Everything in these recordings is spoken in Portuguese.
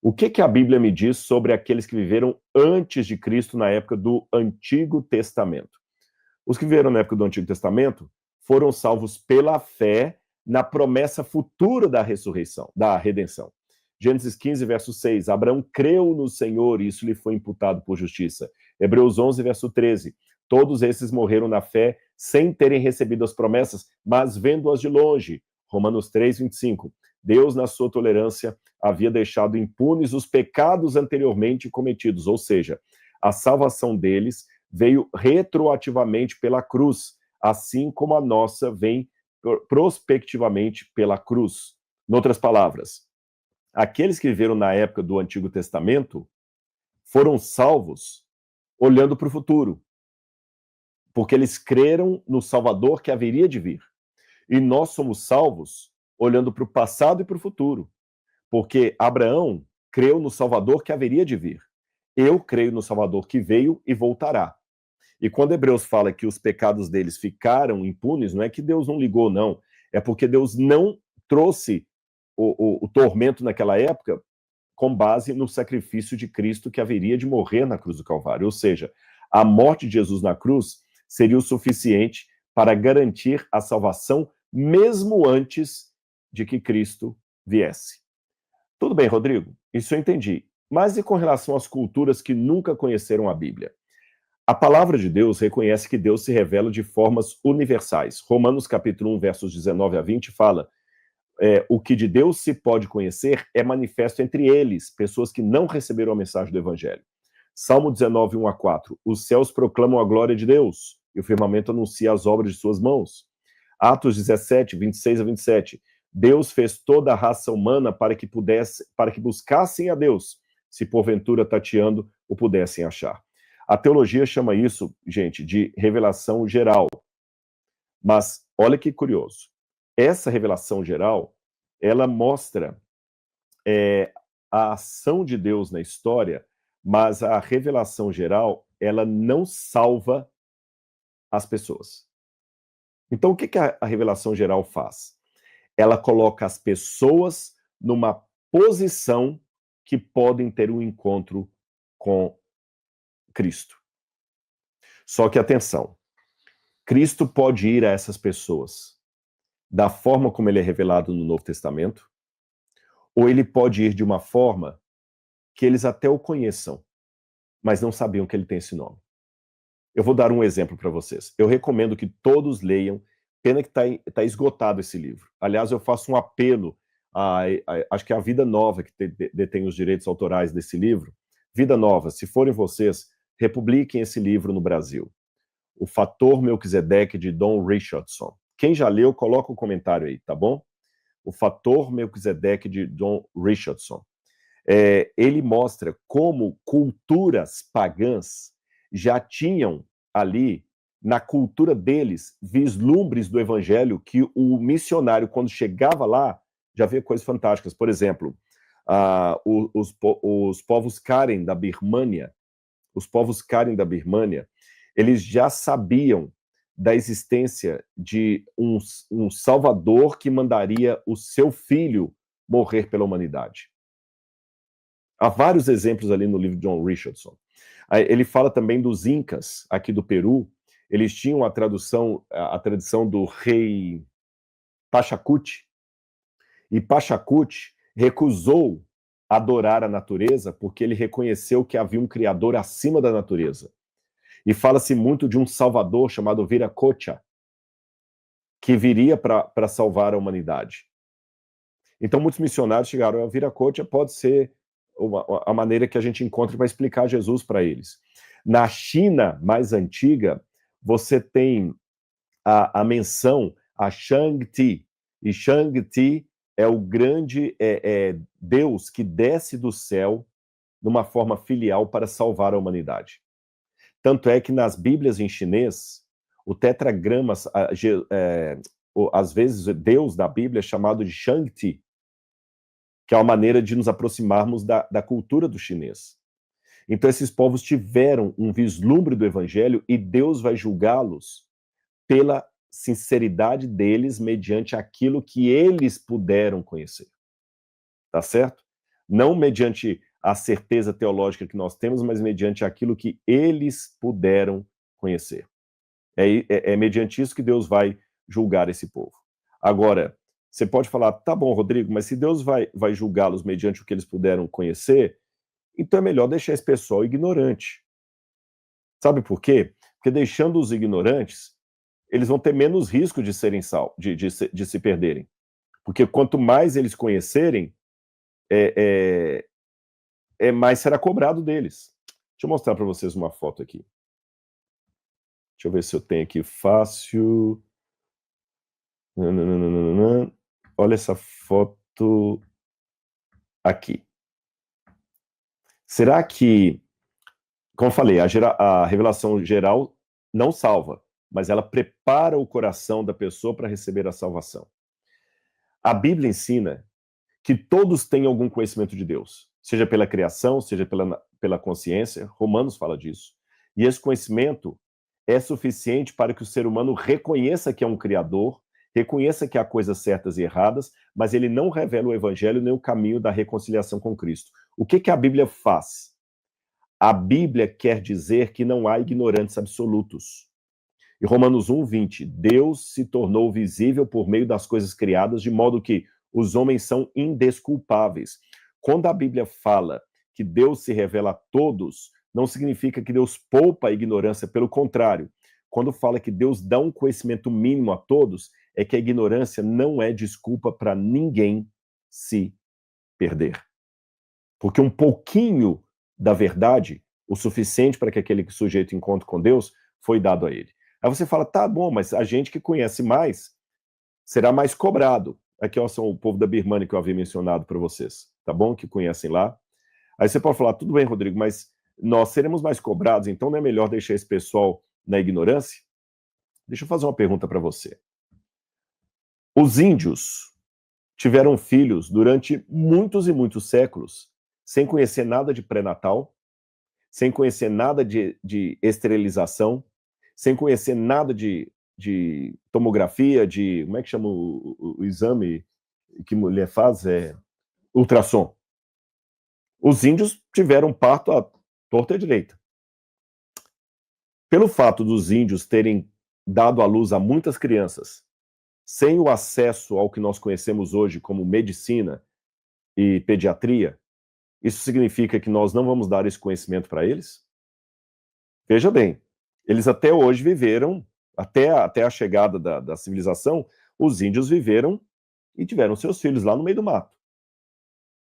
O que a Bíblia me diz sobre aqueles que viveram antes de Cristo na época do Antigo Testamento? Os que viveram na época do Antigo Testamento foram salvos pela fé na promessa futura da ressurreição, da redenção. Gênesis 15, verso 6, Abraão creu no Senhor e isso lhe foi imputado por justiça. Hebreus 11, verso 13, todos esses morreram na fé sem terem recebido as promessas, mas vendo-as de longe. Romanos 3, 25, Deus, na sua tolerância, havia deixado impunes os pecados anteriormente cometidos, ou seja, a salvação deles veio retroativamente pela cruz, assim como a nossa vem prospectivamente pela cruz. Em outras palavras, aqueles que viveram na época do Antigo Testamento foram salvos olhando para o futuro, porque eles creram no Salvador que haveria de vir. E nós somos salvos olhando para o passado e para o futuro, porque Abraão creu no Salvador que haveria de vir. Eu creio no Salvador que veio e voltará. E quando Hebreus fala que os pecados deles ficaram impunes, não é que Deus não ligou, não. É porque Deus não trouxe o tormento naquela época com base no sacrifício de Cristo que haveria de morrer na cruz do Calvário. Ou seja, a morte de Jesus na cruz seria o suficiente para garantir a salvação mesmo antes de que Cristo viesse. Tudo bem, Rodrigo, isso eu entendi. Mas e com relação às culturas que nunca conheceram a Bíblia? A palavra de Deus reconhece que Deus se revela de formas universais. Romanos capítulo 1, versos 19 a 20 fala, o que de Deus se pode conhecer é manifesto entre eles, pessoas que não receberam a mensagem do Evangelho. Salmo 19, 1 a 4, os céus proclamam a glória de Deus, e o firmamento anuncia as obras de suas mãos. Atos 17, 26 a 27, Deus fez toda a raça humana para que buscassem a Deus, se porventura tateando o pudessem achar. A teologia chama isso, gente, de revelação geral. Mas olha que curioso. Essa revelação geral, ela mostra a ação de Deus na história, mas a revelação geral, ela não salva as pessoas. Então, o que a revelação geral faz? Ela coloca as pessoas numa posição que podem ter um encontro com Cristo. Só que, atenção, Cristo pode ir a essas pessoas da forma como ele é revelado no Novo Testamento, ou ele pode ir de uma forma que eles até o conheçam, mas não sabiam que ele tem esse nome. Eu vou dar um exemplo para vocês. Eu recomendo que todos leiam, pena que tá esgotado esse livro. Aliás, eu faço um apelo, acho que é a Vida Nova que detém os direitos autorais desse livro. Vida Nova, se forem vocês, republiquem esse livro no Brasil. O Fator Melquisedeque, de Don Richardson. Quem já leu, coloca um comentário aí, tá bom? O Fator Melquisedeque, de Don Richardson. Ele mostra como culturas pagãs já tinham ali, na cultura deles, vislumbres do evangelho que o missionário, quando chegava lá, já via coisas fantásticas. Por exemplo, os povos Karen da Birmânia, eles já sabiam da existência de um Salvador que mandaria o seu filho morrer pela humanidade. Há vários exemplos ali no livro de John Richardson. Ele fala também dos Incas, aqui do Peru. Eles tinham a tradição do rei Pachacuti. E Pachacuti recusou adorar a natureza porque ele reconheceu que havia um criador acima da natureza. E fala-se muito de um salvador chamado Viracocha, que viria para salvar a humanidade. Então, muitos missionários chegaram a Viracocha, pode ser a maneira que a gente encontra para explicar Jesus para eles. Na China mais antiga, você tem a menção a Shang-Ti. E Shang-Ti é o grande Deus que desce do céu numa forma filial para salvar a humanidade. Tanto é que nas Bíblias em chinês, o tetragrama, às vezes Deus da Bíblia é chamado de Shang-Ti, que é uma maneira de nos aproximarmos da cultura do chinês. Então esses povos tiveram um vislumbre do evangelho e Deus vai julgá-los pela sinceridade deles mediante aquilo que eles puderam conhecer. Tá certo? Não mediante a certeza teológica que nós temos, mas mediante aquilo que eles puderam conhecer. É mediante isso que Deus vai julgar esse povo. Agora, você pode falar, tá bom, Rodrigo, mas se Deus vai julgá-los mediante o que eles puderam conhecer, então é melhor deixar esse pessoal ignorante. Sabe por quê? Porque deixando-os ignorantes, eles vão ter menos risco de serem de se perderem. Porque quanto mais eles conhecerem, mais será cobrado deles. Deixa eu mostrar para vocês uma foto aqui. Deixa eu ver se eu tenho aqui fácil. Olha essa foto aqui. Será que, como eu falei, a revelação geral não salva, mas ela prepara o coração da pessoa para receber a salvação. A Bíblia ensina que todos têm algum conhecimento de Deus, seja pela criação, seja pela consciência. Romanos fala disso. E esse conhecimento é suficiente para que o ser humano reconheça que é um criador, reconheça que há coisas certas e erradas, mas ele não revela o evangelho nem o caminho da reconciliação com Cristo. O que a Bíblia faz? A Bíblia quer dizer que não há ignorantes absolutos. Em Romanos 1:20, Deus se tornou visível por meio das coisas criadas, de modo que os homens são indesculpáveis. Quando a Bíblia fala que Deus se revela a todos, não significa que Deus poupa a ignorância, pelo contrário. Quando fala que Deus dá um conhecimento mínimo a todos, é que a ignorância não é desculpa para ninguém se perder. Porque um pouquinho da verdade, o suficiente para que aquele sujeito encontre com Deus, foi dado a ele. Aí você fala, tá bom, mas a gente que conhece mais será mais cobrado. Aqui, ó, são o povo da Birmania que eu havia mencionado para vocês, tá bom? Que conhecem lá. Aí você pode falar, tudo bem, Rodrigo, mas nós seremos mais cobrados, então não é melhor deixar esse pessoal na ignorância? Deixa eu fazer uma pergunta para você. Os índios tiveram filhos durante muitos e muitos séculos, sem conhecer nada de pré-natal, sem conhecer nada de esterilização, sem conhecer nada de tomografia, como é que chama o exame que mulher faz? Ultrassom. Os índios tiveram parto à torta e à direita. Pelo fato dos índios terem dado à luz a muitas crianças, sem o acesso ao que nós conhecemos hoje como medicina e pediatria, isso significa que nós não vamos dar esse conhecimento para eles? Veja bem, eles até hoje viveram, até a chegada da civilização, os índios viveram e tiveram seus filhos lá no meio do mato.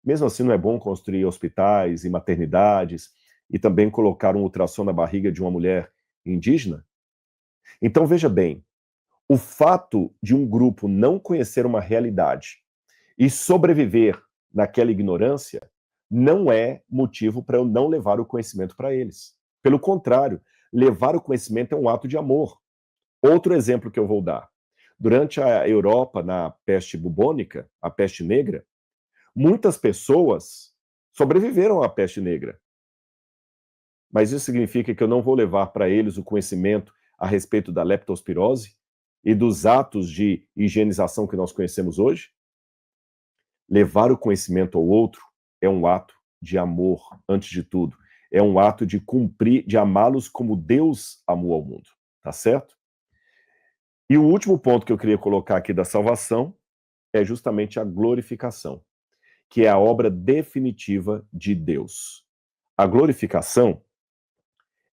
Mesmo assim, não é bom construir hospitais e maternidades e também colocar um ultrassom na barriga de uma mulher indígena? Então, veja bem, o fato de um grupo não conhecer uma realidade e sobreviver naquela ignorância não é motivo para eu não levar o conhecimento para eles. Pelo contrário, levar o conhecimento é um ato de amor. Outro exemplo que eu vou dar. Durante a Europa, na peste bubônica, a peste negra, muitas pessoas sobreviveram à peste negra. Mas isso significa que eu não vou levar para eles o conhecimento a respeito da leptospirose e dos atos de higienização que nós conhecemos hoje? Levar o conhecimento ao outro é um ato de amor, antes de tudo. É um ato de cumprir, de amá-los como Deus amou ao mundo. Tá certo? E o último ponto que eu queria colocar aqui da salvação é justamente a glorificação, que é a obra definitiva de Deus. A glorificação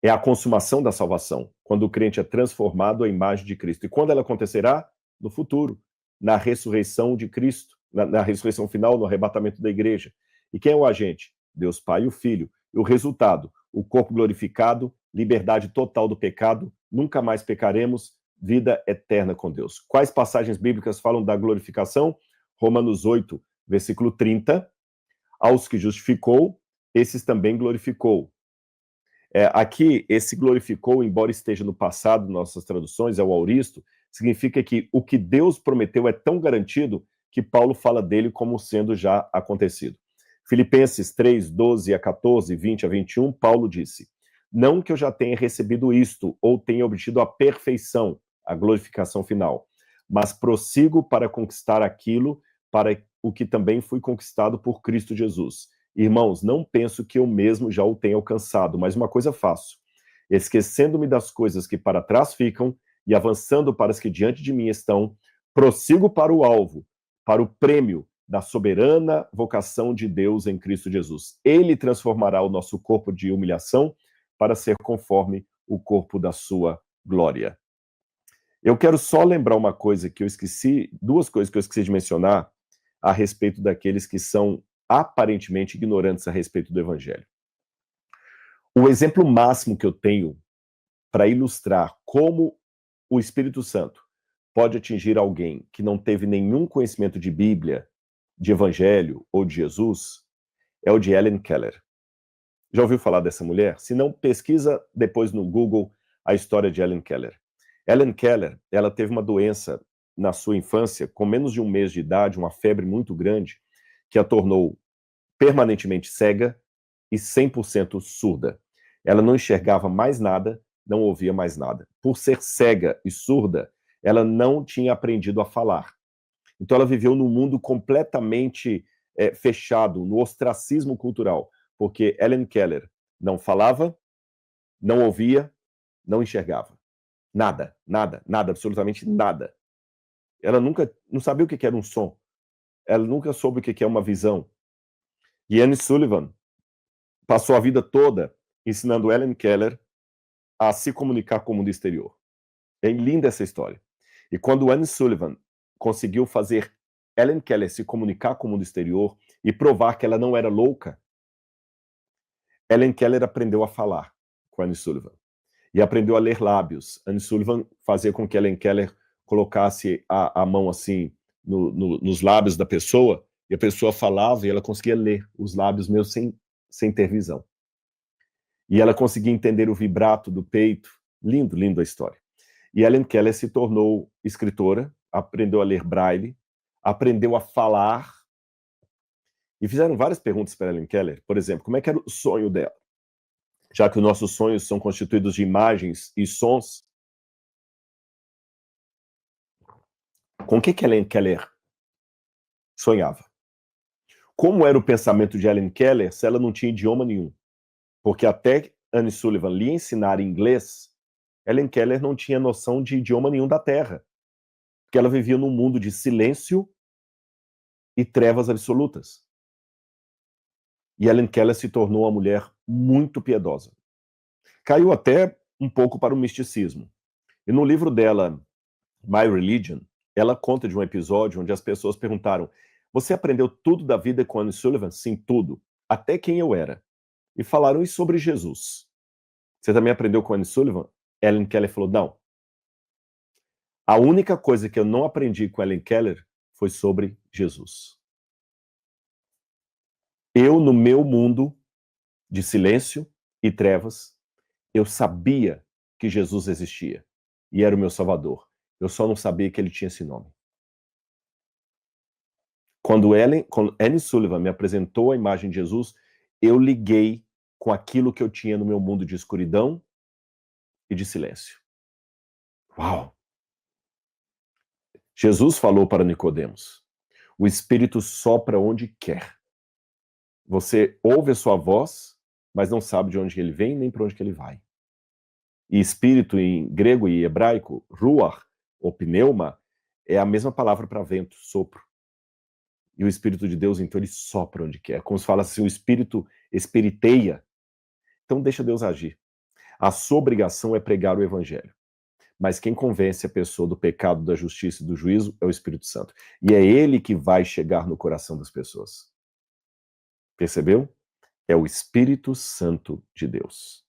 é a consumação da salvação, quando o crente é transformado à imagem de Cristo. E quando ela acontecerá? No futuro, na ressurreição de Cristo, na ressurreição final, no arrebatamento da igreja. E quem é o agente? Deus Pai e o Filho. E o resultado? O corpo glorificado, liberdade total do pecado, nunca mais pecaremos, vida eterna com Deus. Quais passagens bíblicas falam da glorificação? Romanos 8, versículo 30. Aos que justificou, esses também glorificou. Aqui, esse glorificou, embora esteja no passado, nossas traduções, é o auristo, significa que o que Deus prometeu é tão garantido que Paulo fala dele como sendo já acontecido. Filipenses 3, 12 a 14, 20 a 21, Paulo disse: não que eu já tenha recebido isto, ou tenha obtido a perfeição, a glorificação final, mas prossigo para conquistar aquilo para o que também fui conquistado por Cristo Jesus. Irmãos, não penso que eu mesmo já o tenha alcançado, mas uma coisa faço, esquecendo-me das coisas que para trás ficam e avançando para as que diante de mim estão, prossigo para o alvo, para o prêmio da soberana vocação de Deus em Cristo Jesus. Ele transformará o nosso corpo de humilhação para ser conforme o corpo da sua glória. Eu quero só lembrar uma coisa que eu esqueci, duas coisas que eu esqueci de mencionar a respeito daqueles que são aparentemente ignorantes a respeito do evangelho. O exemplo máximo que eu tenho para ilustrar como o Espírito Santo pode atingir alguém que não teve nenhum conhecimento de Bíblia, de evangelho ou de Jesus, é o de Helen Keller. Já ouviu falar dessa mulher? Se não, pesquisa depois no Google a história de Helen Keller. Helen Keller, ela teve uma doença na sua infância, com menos de um mês de idade, uma febre muito grande, que a tornou permanentemente cega e 100% surda. Ela não enxergava mais nada, não ouvia mais nada. Por ser cega e surda, ela não tinha aprendido a falar. Então ela viveu num mundo completamente fechado, no ostracismo cultural, porque Helen Keller não falava, não ouvia, não enxergava. Nada, nada, nada, absolutamente nada. Ela nunca, não sabia o que era um som. Ela nunca soube o que é uma visão. E Anne Sullivan passou a vida toda ensinando Helen Keller a se comunicar com o mundo exterior. É linda essa história. E quando Anne Sullivan conseguiu fazer Helen Keller se comunicar com o mundo exterior e provar que ela não era louca, Helen Keller aprendeu a falar com Anne Sullivan. E aprendeu a ler lábios. Anne Sullivan fazia com que Helen Keller colocasse a mão assim nos lábios da pessoa, e a pessoa falava e ela conseguia ler os lábios meus sem ter visão. E ela conseguia entender o vibrato do peito. Lindo, lindo a história. E Helen Keller se tornou escritora, aprendeu a ler braille, aprendeu a falar. E fizeram várias perguntas para Helen Keller. Por exemplo, como é que era o sonho dela? Já que os nossos sonhos são constituídos de imagens e sons, com o que Helen Keller sonhava? Como era o pensamento de Helen Keller se ela não tinha idioma nenhum? Porque até Anne Sullivan lhe ensinar inglês, Helen Keller não tinha noção de idioma nenhum da Terra. Porque ela vivia num mundo de silêncio e trevas absolutas. E Helen Keller se tornou uma mulher muito piedosa. Caiu até um pouco para o misticismo. E no livro dela, My Religion, ela conta de um episódio onde as pessoas perguntaram: você aprendeu tudo da vida com Anne Sullivan? Sim, tudo. Até quem eu era. E falaram: e sobre Jesus? Você também aprendeu com Anne Sullivan? Helen Keller falou: não. A única coisa que eu não aprendi com Helen Keller foi sobre Jesus. Eu, no meu mundo de silêncio e trevas, eu sabia que Jesus existia e era o meu Salvador. Eu só não sabia que ele tinha esse nome. Quando Anne Sullivan me apresentou a imagem de Jesus, eu liguei com aquilo que eu tinha no meu mundo de escuridão e de silêncio. Uau! Jesus falou para Nicodemos: o Espírito sopra onde quer. Você ouve a sua voz, mas não sabe de onde ele vem nem para onde ele vai. E espírito em grego e hebraico, ruach, ou pneuma, é a mesma palavra para vento, sopro. E o Espírito de Deus, então, ele sopra onde quer. Como se fala assim, o Espírito espiriteia. Então deixa Deus agir. A sua obrigação é pregar o Evangelho. Mas quem convence a pessoa do pecado, da justiça e do juízo é o Espírito Santo. E é ele que vai chegar no coração das pessoas. Percebeu? É o Espírito Santo de Deus.